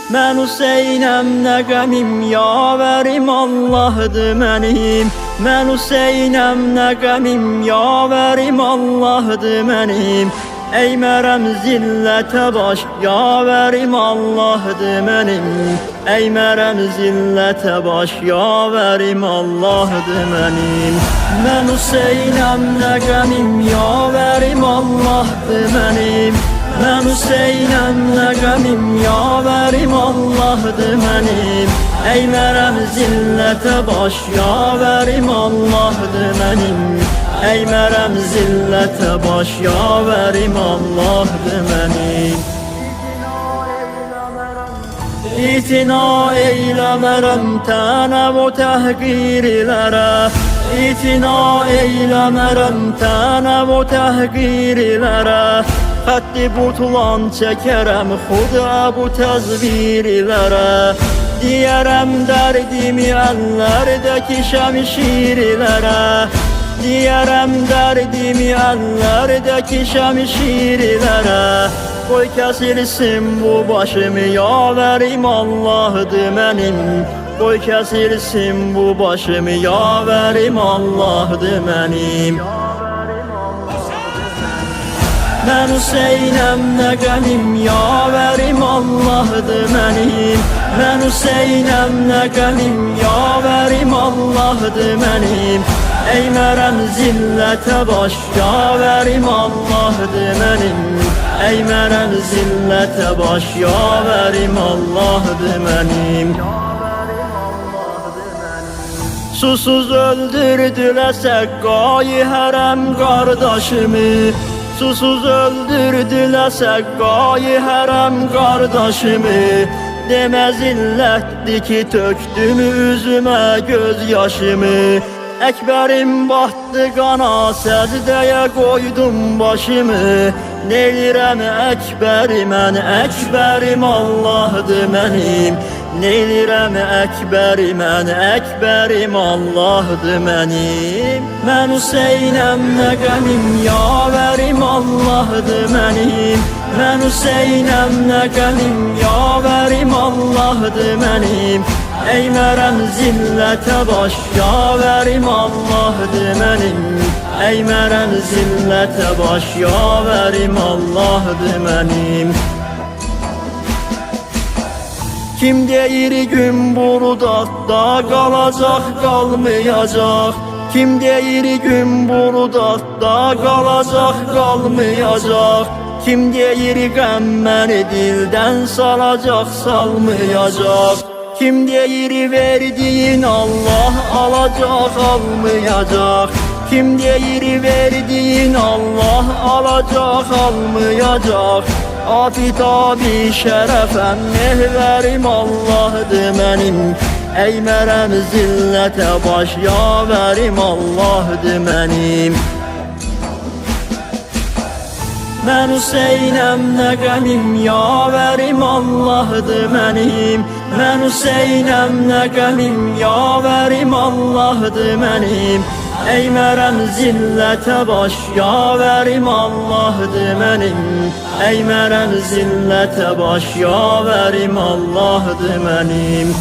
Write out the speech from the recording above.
Mən Hüseynəm nə qəmim yavərim Allah'dır mənim. Mən Hüseynəm nə qəmim yavərim Allah'dır mənim. Əymərəm zillətə baş yavərim Allah'dır mənim. Əymərəm zillətə baş yavərim Allah'dır mənim. Mən Hüseynəm nə qəmim yavərim Allah'dır mənim. Mən Hüseynəm nə qəmim yavərim Allah'dır mənim. Əymərəm zillətə baş yavərim Allah'dır mənim. Əymərəm zillətə baş yavərim Allah'dır mənim. İtina eyləmərəm tənəv o təhqirlərə. İtina eyləmərəm tənəv o təhqirlərə. Xətti butulan çəkərəm xuda bu təzvirlərə. Deyərəm dərdimi əllərdəki şəmişirlərə. Deyərəm dərdimi əllərdəki şəmişirlərə. Qoy kəsilsin bu başımı yavərim Allah'dır mənim. Qoy kəsilsin bu başımı yavərim Allah'dır mənim. Mən Hüseynəm nə qəmim yavərim Allah'dır mənim. Mən Hüseynəm nə qəmim yavərim Allah'dır mənim. Əymərəm zillətə baş yavərim Allah'dır mənim. Əymərəm zillətə baş yavərim Allah'dır mənim. Susuz öldürdülər Səqqayı hərəm qardaşımı. Susuz öldürdülər Səqqayı hərəm qardaşımı. Demə zillətdir ki tökdüm üzümə göz yaşımı. Əkbərim batdı qana səzdəyə qoydum başımı. Neylirəm Əkbəri mən, Əkbərim Allah'dır mənim. Neylirəm Əkbəri mən, Əkbərim Allah'dır mənim. Mən Hüseynəm nə qəmim yavərim Allah'dır mənim. Mən Hüseynəm nə qəmim yavərim Allah'dır mənim. Əymərəm zillətə baş yavərim Allah'dır mənim. Əymərəm zillətə baş yavərim Allah'dır mənim. Kim deyir gün burudaqda qalacaq qalmayacaq. Kim deyir gün burudaqda qalacaq qalmayacaq. Kim deyir qəm məni dildən salacaq salmayacaq. Kim deyir verdiyin Allah alacaq almayacaq. Kim deyir verdiyin Allah alacaq almayacaq. Afitabi şərəfəm mehverim Allah'dır mənim. Əymərəm zillətə baş yavərim Allah'dır mənim. Mən Hüseynəm nə qəmim yavərim Allah'dır mənim. Mən Hüseynəm nə qəmim yavərim Allah'dır mənim. Əymərəm zillətə baş yavərim Allah'dır mənim. Əymərəm zillətə baş yavərim Allah'dır mənim.